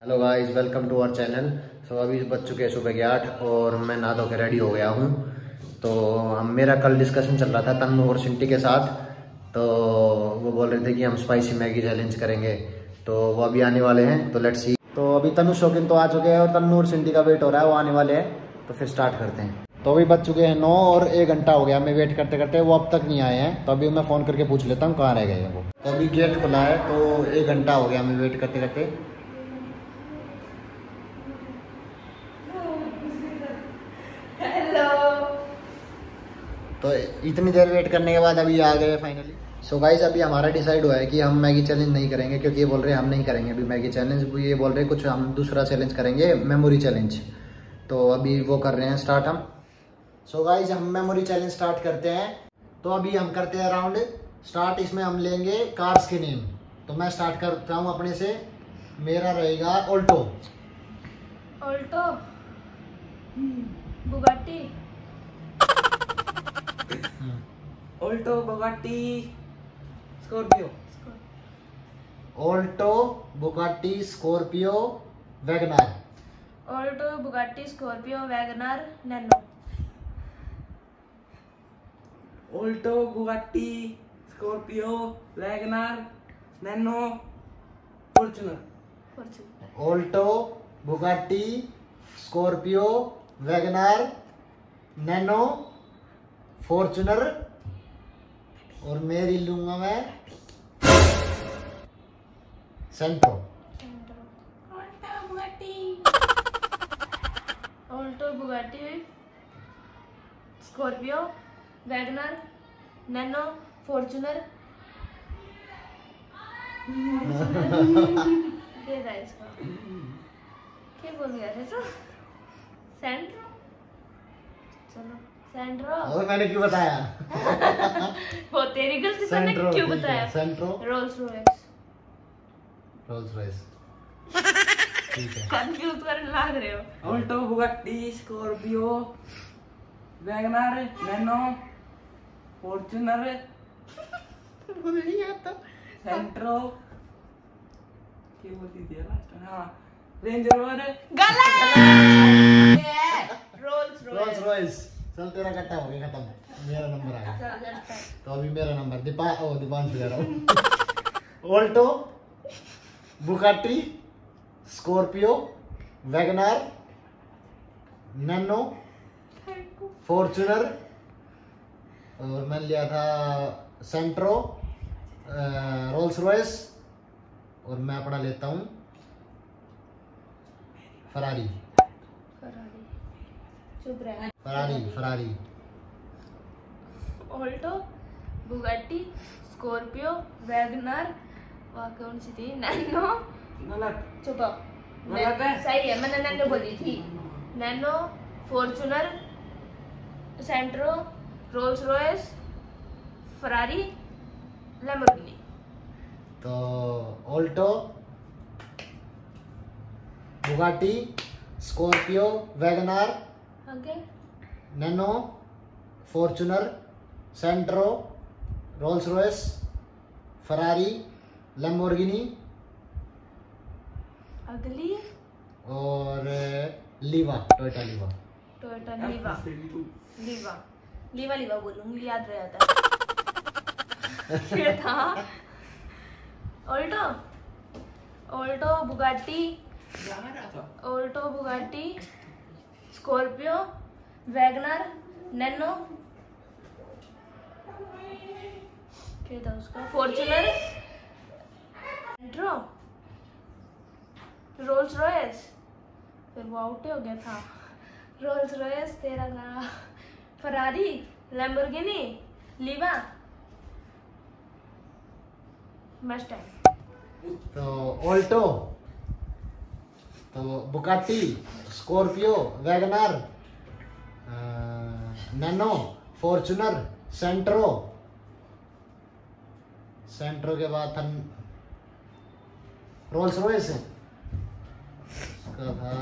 Hello guys, welcome to our channel. So अभी बज चुके हैं सुबह के 8 और मैं नहा धो के रेडी हो गया हूँ। तो मेरा कल डिस्कशन चल रहा था तन्नू और सिंटी के साथ। तो वो बोल रहे थे कि हम स्पाइसी मैगी चैलेंज करेंगे, तो वो अभी आने वाले हैं। तो लेट्स सी। तो अभी तन्नू शौकीन तो आ चुके हैं और तन्नू और सिंटी का वेट हो रहा है, वो आने वाले हैं। तो फिर स्टार्ट करते हैं। तो अभी बज चुके हैं 9 और 1 घंटा हो गया हमें वेट करते करते, वो अब तक नहीं आए हैं। तो अभी मैं फ़ोन करके पूछ लेता हूँ कहाँ रह गए हैं वो। तो अभी गेट खुला है, तो 1 घंटा हो गया हमें वेट करते करते। तो इतनी देर वेट करने के बाद अभी आ गए फाइनली। सो गाइस, अभी हमारा डिसाइड हुआ है कि हम मैगी चैलेंज नहीं करेंगे, क्योंकि ये बोल रहे हैं हम नहीं करेंगे अभी मैगी चैलेंज। ये बोल रहे हैं कुछ हम दूसरा चैलेंज करेंगे, मेमोरी चैलेंज। तो अभी वो कर रहे हैं स्टार्ट हम। सो गाइस, हम मेमोरी चैलेंज स्टार्ट करते हैं। तो अभी हम करते हैं राउंड स्टार्ट। इसमें हम लेंगे कार्स के नेम। तो मैं स्टार्ट करता हूँ अपने से। मेरा रहेगा Alto. Alto, Bugatti, Alto, Bugatti, Scorpio. Alto, Bugatti, Scorpio, Wagon R. Alto, Bugatti, Scorpio, WagonR, Nano. Alto, Bugatti, Scorpio, WagonR, Nano, Fortuner. Alto, Bugatti, Scorpio, WagonR, Nano, Fortuner और मेरी लूंगा मैं Santro. Alto, Bugatti, Scorpio, WagonR, Nano, Fortuner. ये था इसका। क्या बोल गया था तो? सेंट्रो। चलो सेंट्रो। और मैंने क्यों बताया? वो तेरी गलती, तूने क्यों बताया? Santro. Rolls Royce. Rolls Royce. ठीक है। कंफ्यूज करने लग रहे हो। Alto, Bugatti, Scorpio, WagonR, Nano, Fortuner, भूल गया तो। सेंट्रो, क्या बोलती थी लास्ट में? हाँ, रेंज रोवर। गलत। Rolls Rolls Royce. रॉयस। चल, तेरा कट्टा हो गया खत्म। मेरा नंबर आ गया। तो अभी मेरा नंबर दीपान से ले रहा हूँ। Alto, Bugatti, Scorpio, WagonR, Nano, Fortuner और मैंने लिया था सेंट्रो, रोल्स रॉयस और मैं अपना लेता हूँ फरारी। चुप रह। Ferrari. Alto, Bugatti, Scorpio, WagonR, वहाँ कौन सी थी? नैनो। गलत। चुप। गलत है। सही है, मैंने नैनो बोली थी। Nano, Fortuner, Santro, Rolls Royce, Ferrari, Lamborghini. तो ऑल्टो, बुगाटी, स्कॉर्पियो, वैगनार, आगे nano, Fortuner, Santro, Rolls Royce, Ferrari, Lamborghini अगली और टोयोटा लीवा। टोयोटा लीवा बोलूंगी, याद रह जाता। ये था Alto, Bugatti, Alto, Bugatti, Scorpio, WagonR, Nano, क्या था उसका? Fortuner, Santro, Rolls Royce. फिर वो आउट हो गया था। रोल्स रॉयस तेरा था, फरारी, लैम्बोर्गिनी, लीवा, मस्टैंग। तो ऑल्टो, तो Bugatti, Scorpio, WagonR, Nano, Fortuner, Santro के बाद था रोल्स रॉयस। उसका था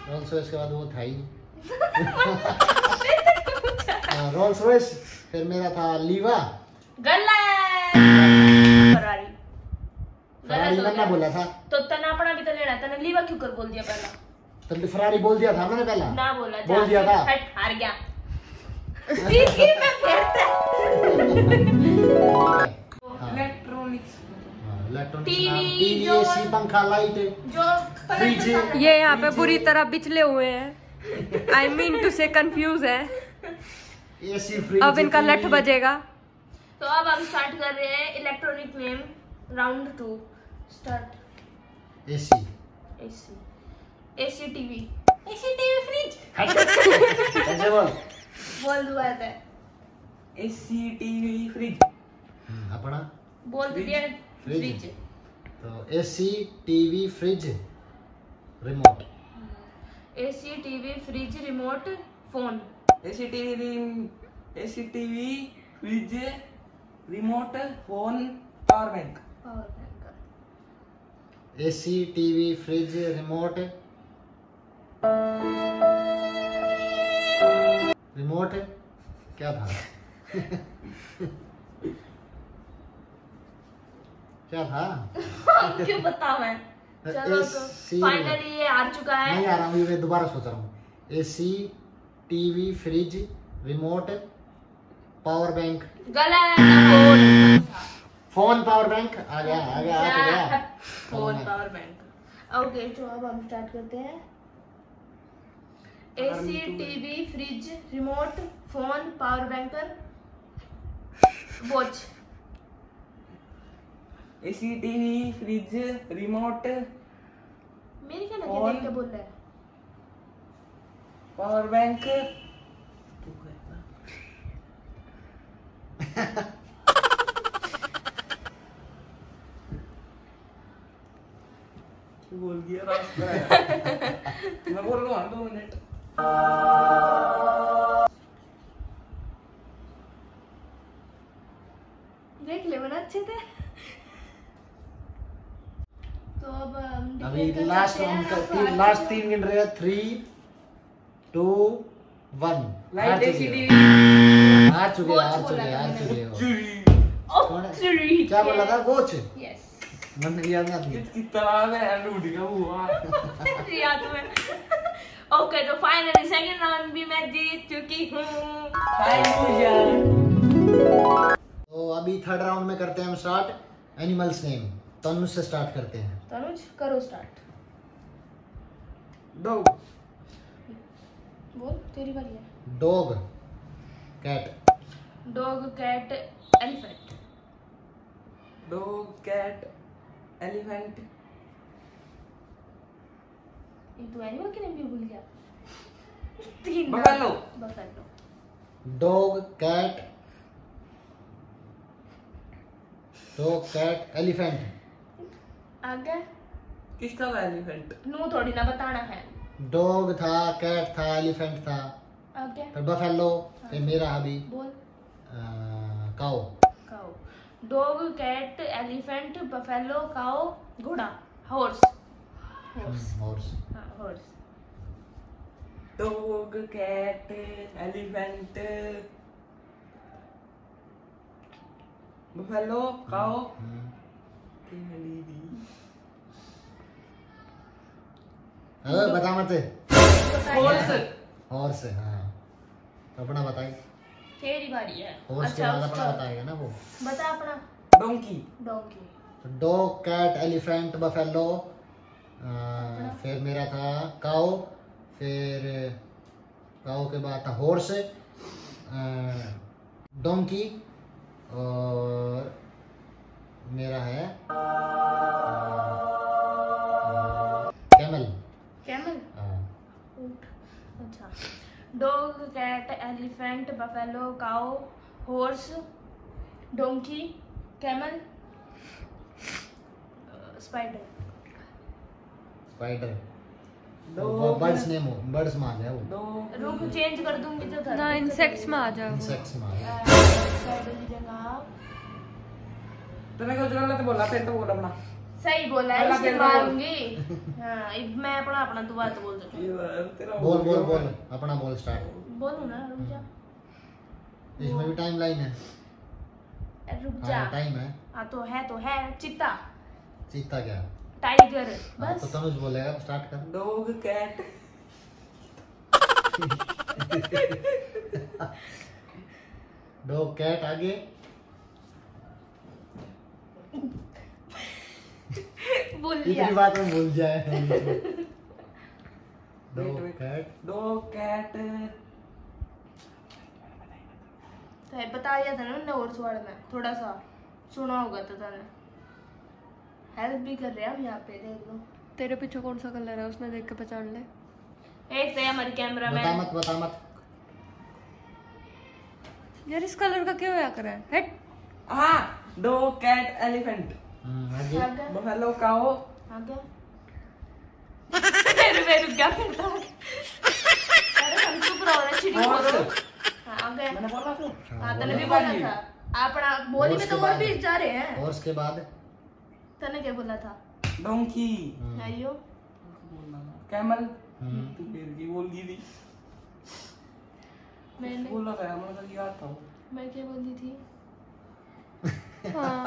रोल्स रॉयस के बाद वो था ही रोल्स रॉयस। फिर मेरा था लीवा। गलत। फरारी। फरारी हो मैंने गया। बोला था। तो तना अपना भी तो लेना, तने लीवा क्यों कर बोल दिया पहला? तो फरारी बोल दिया था मैंने पहला। ना बोला, बोल दिया था। हट, हार गया। ठीक है, मैं फेरता। इलेक्ट्रॉनिक्स टीवी, टीवी, एसी, पंखा, लाइट, जो फ्रिज। ये यहाँ पे पूरी तरह बिचले हुए हैं। आई मीन टू से कंफ्यूज है। AC, fridge. अब इनका लठ टीवी। बजेगा। तो अब हम स्टार्ट कर रहे हैं electronic name round 2 start. AC. AC, AC TV, AC TV fridge. कैसे बोल? बोल दो बात है, एसी टीवी फ्रिज अपना बोल दिया फ्रिज। फ्रिज। तो AC, TV, fridge, remote. AC TV fridge remote phone. AC TV fridge remote phone power bank power bank. AC, TV, fridge, remote, remote क्या था? क्या था? क्यों बताऊं मैं? चलो तो एसी फाइनली ये हार चुका है। नहीं आ रहा हूँ, मैं दोबारा सोच रहा हूँ। AC, TV, fridge, remote, power bank, गलत। Phone, power bank. आ गया आ गया आ तो गया। Phone power bank. ओके, तो अब हम स्टार्ट करते हैं। AC TV fridge remote phone power banker watch. AC TV fridge remote मेरी क्या लगी फोन। देख के बोल रहा है? पावर बैंक बोल गया रास्ता है। मैं बोल रहा हूँ 2 मिनट। देख ले बना अच्छे थे। तो अब हम अभी declare कर लास्ट सकते हैं, राउंड का अब हार लास्ट चुके 3 गिन रहे हैं। 3, 2, 1। लाइट एसी टीवी हार चुके वॉच हार बोला चुके था हार मैंने। चुके हो। ओ, कौन है? three, क्या बोला था? वॉच। Yes. मन रिया में आदमी। कितनी तरह है लूट का हुआ। याद में। ओके, तो फाइनली सेकंड राउंड भी मैं जीत चुकी हूँ। तो अभी थर्ड राउंड में करते हैं हम स्टार्ट। Animals name. तनुज से स्टार्ट करते हैं। तनुज करो स्टार्ट। डॉग बोल, तेरी बारी है। Dog, cat, dog cat elephant. Dog cat elephant ये तो एनिमल के नेम भी भूल गया। 3 buffalo. Buffalo. Dog, cat, elephant. आगे किसका था एलिफेंट? नू थोड़ी ना बताना है। डॉग था, कैट था, एलिफेंट था, आगे फिर बफेलो, फिर मेरा अभी बोल। Cow. Cow. Dog cat elephant buffalo cow घोड़ा हॉर्स। हॉर्स। हॉर्स। हाँ, horse. Dog cat elephant buffalo cow बता मत। Horse horse. हाँ, अपना बताइए। तेरी बारी है। हॉर्स के बाद अपना बताएगा ना वो। बता अपना। Donkey donkey. Dog, cat, elephant, buffalo, फिर मेरा था काऊ, फिर काऊ के बाद था हॉर्स, डोंकी, और मेरा है कैमल। कैमल। ऊंट। अच्छा। Dog cat elephant buffalo cow horse donkey camel spider. Spider. Dog birds name हो, बर्ड्स में आ गया वो। डॉग रुक, चेंज कर दूंगी तो था। ना इंसेक्ट्स में आ जाओ। इंसेक्ट्स में आ गया। स्पाइडर की जगह तूने कुछ गलत बोला फिर तो बोल अपना। सही बोला है, पहला इसलिए पेड़ बोल। मारूंगी। हाँ, अब मैं अपना अपना दोबारा तो बोल सकती हूँ। तेरा बोल बोल बोल, अपना बोल स्टार्ट। बोलूँ ना, रुक जा। इसमें भी टाइम लाइन है। रुक जा। हाँ, टाइम है। हाँ तो है चीता चीता क्या? टाइगर। हाँ, बस तो तनुज बोलेगा, स्टार्ट कर। डॉग कैट डॉग कैट, आगे। भूल लिया। इतनी बात में भूल जाए। Dog wait. Cat, dog cat तो बताया था ना मैंने और सवाल में थोड़ा सा सुना होगा तो तूने। हेल्प भी कर रहे हैं हम यहाँ पे, देख लो। तेरे पीछे कौन सा कलर है उसने देख के पहचान ले। एक तो हमारे कैमरा बता मैन। मत, बता मत। यार इस कलर का क्यों होया करा है? हट। हाँ डॉग कैट एलिफेंट आगे। आगे बफेलो काओ आगे। मेरे क्या करता है? अरे हम चुप रहो ना, चीटिंग करो। हाँ, आगे। मैंने बोला तो हाँ तने भी बोला था। अपना बोली में तो और भी जा रहे हैं। और उसके बाद तने क्या बोला था? डोंकी आइयो। कैमल तू फिर की बोल गई थी। मैंने बोला था मैंने कल याद था। मैं क्या बोली थी? हाँ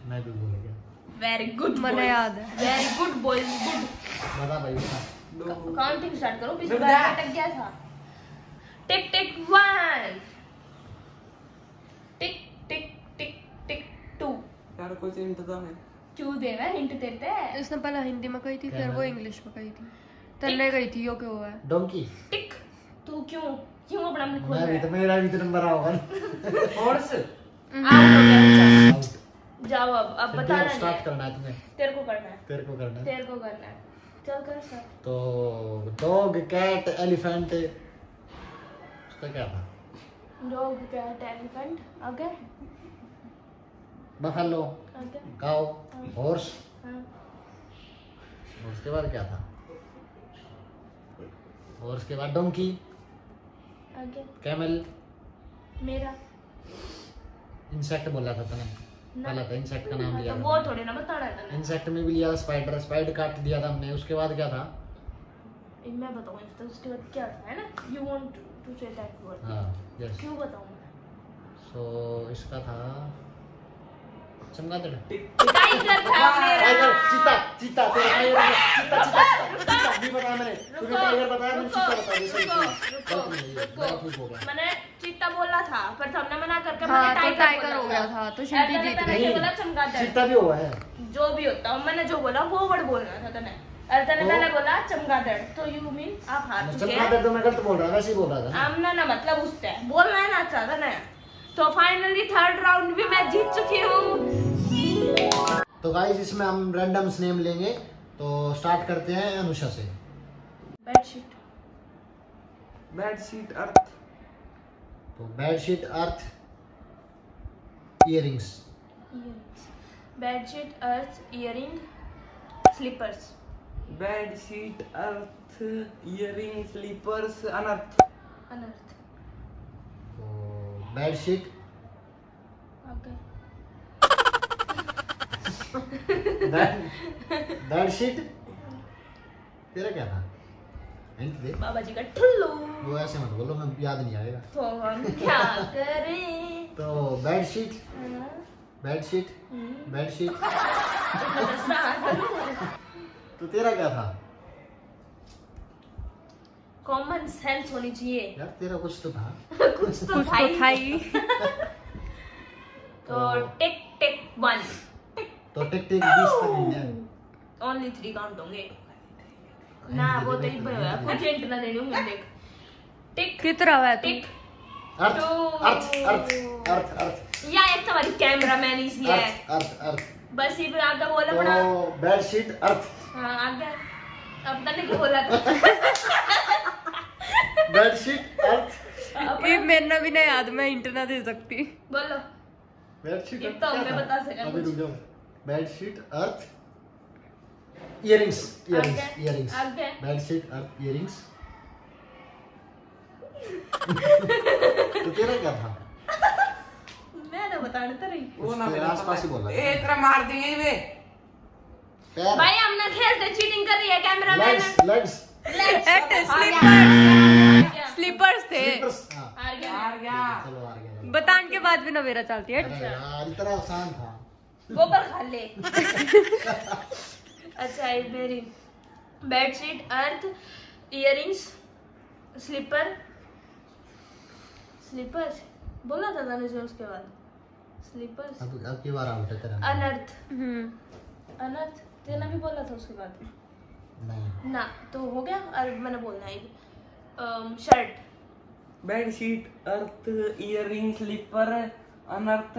मैं भी भूल गया। वेरी गुड, मुझे याद है। Very good boys, good. बता भाई, बता। काउंटिंग स्टार्ट करो, पिछली रुक बार जा। अटक गया था। टिक टिक 1, टिक टिक टिक टिक 2। यार कोई हिंट तो है। क्यों देना हिंट देते हैं? इसने पहले हिंदी में कही थी, क्या फिर वो नाम? इंग्लिश में कही थी। तन्ने गई थी, यो क्यों हुआ है? डोंकी। टिक। तू क्यों क्यों अपना मुंह खोल मैं रहा भी है? तो, मेरा भी तो नंबर होगा। हॉर्स आउट हो गया बच्चा। आउट। जाओ अब बताना नहीं स्टार्ट है। करना है तुम्हें। तेरे को करना है, तेरे को करना है। तेरे को करना है। चल कर सर। तो डॉग कैट एलिफेंट, उसका क्या था? डॉग कैट एलिफेंट, आगे बफेलो, आगे। काऊ, हॉर्स। हाँ उसके बाद क्या था? और उसके बाद डोंकी, आगे। कैमल, मेरा इंसेक्ट बोला था तूने। पहला था इंसेक्ट का नाम लिया तो था। वो थोड़ी ना बताना है तने। इंसेक्ट में भी लिया स्पाइडर, स्पाइडर काट दिया था हमने। उसके बाद क्या था? मैं बताऊंगा तो उसके बाद क्या था, है ना? You want to say that word. हाँ यस। क्यों बताऊं मैं? सो इसका था चमगादड़। टाइगर था मेरा। चीता, चीता तेरा टाइगर, चीता चीता चीता नहीं बताया मैंने। तूने टाइगर बताया, मैंने चीता बताया। रुको। मैंने चीता बोला था पर तुमने मना करके हाँ, मैंने तो टाइगर टाइगर हो बोला गया था, तो शिल्पी ऐसा जीत मैंने गई। क्या बोला? चमगादड़। चीता भी हुआ है। जो भी होता है मैंने जो बोला वो वर्ड बोलना था तने। और तने मैंने बोला चमगादड़, तो यू मीन आप हार चुके हैं। चमगादड़ तो मैं गलत बोल रहा था, वैसे ही बोल रहा था ना। आमना ना मतलब उससे बोलना है ना चाहता ना। तो फाइनली थर्ड राउंड भी मैं जीत चुकी हूँ। तो गाइस इसमें हम रैंडम्स नेम लेंगे। तो स्टार्ट करते हैं अनुषा से। बेडशीट। बेडशीट अर्थ तो बेडशीट, अर्थ, इयरिंग्स। बेडशीट, अर्थ, इयरिंग, स्लीपर्स। बेडशीट अर्थ इयरिंग स्लीपर्स अनर्थ अनर्थ। तो बेडशीट, ओके। बेडशीट तेरा क्या था? हिंट दे। बाबा जी का ठुल्लू। वो ऐसे मत बोलो, मैं याद नहीं आएगा। तो हम क्या करें? तो बेडशीट, हाँ, बेडशीट, बेडशीट। तो बस रहा करूं। तो तेरा क्या था? कॉमन सेंस होनी चाहिए। यार तेरा कुछ तो था। कुछ तो कुछ तो था था ही। ही। तो टिक टिक 1। तो टिक टिक 20 तक नहीं है। ओनली 3 काउंट होंगे ना। वो तो ही है, कुछ हिंट ना देनी हूं मैं। देख टिक कितना हुआ है तू? टिक अर्थ, टू। अर्थ, अर्थ, अर्थ, अर्थ, या एक तुम्हारी कैमरामैन इसी है। अर्थ, अर्थ, अर्थ। बस ही पे आगे बोला पड़ा। तो बेडशीट, अर्थ, हाँ आगे। अब तने क्या बोला था? बेडशीट, अर्थ, ये मेरा भी नहीं याद, मैं हिंट ना दे सकती। बोलो। बेडशीट, ये अर्थ तो क्या मैं था? बता सका अभी कुछ। रुक जाओ। बेडशीट, अर्थ, इयरिंग्स, इयरिंग्स, आगे इयरिंग्स। आगे। बेडशीट, अर्थ, इयरिंग्स। तो तेरा क्या था? मैं ना बताने तो रही। वो ना उसके मेरा आसपास ही बोला। ए तेरा मार देंगे वे पैर, भाई हमने खेलते चीटिंग कर रही है कैमरामैन। लेग्स, लेग्स, स्लीपर्स थे। स्लीपर्स। हाँ हार गया। हार गया चलो हार गया। बताने के बाद भी ना मेरा चलती है। अरे यार इतना आसान था। गोबर खा ले। अच्छा ये मेरी बेडशीट, अर्थ, इयररिंग्स, स्लीपर, स्लीपर्स बोला था तनुज ने, उसके बाद स्लीपर्स, अब की बार आ उठा तेरा अनर्थ, अनर्थ तेना भी बोला था उसके बाद नहीं ना, तो हो गया। और मैंने बोलना है शर्ट, बेडशीट, अर्थ, इयररिंग, स्लीपर, अनर्थ,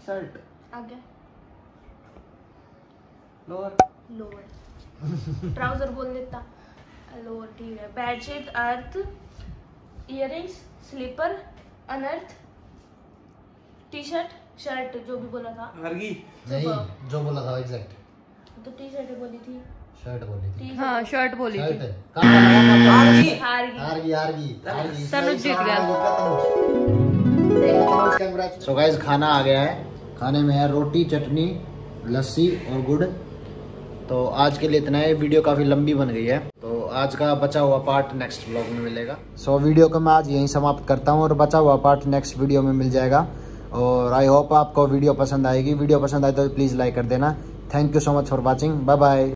शर्ट, आगे लोअर, लोअर, ट्राउजर बोल देता, लोअर ठीक है। बेडशीट, अर्थ, इयररिंग्स, स्लीपर, अनर्थ, टी शर्ट, शर्ट जो भी बोला था, हरगी, नहीं जो बोला था एग्जैक्ट, तो टी शर्ट बोली थी, शर्ट बोली थी, टी हाँ शर्ट बोली शर्ट थी। हरगी, हारगी, तनुज जीत गया। सो गाइस खाना आ गया है। खाने में है रोटी, चटनी, लस्सी और गुड़। तो आज के लिए इतना है। वीडियो काफ़ी लंबी बन गई है, तो आज का बचा हुआ पार्ट नेक्स्ट व्लॉग में मिलेगा। सो वीडियो को मैं आज यहीं समाप्त करता हूँ और बचा हुआ पार्ट नेक्स्ट वीडियो में मिल जाएगा। और आई होप आपको वीडियो पसंद आएगी। वीडियो पसंद आए तो प्लीज़ लाइक कर देना। Thank you so much for watching. Bye bye.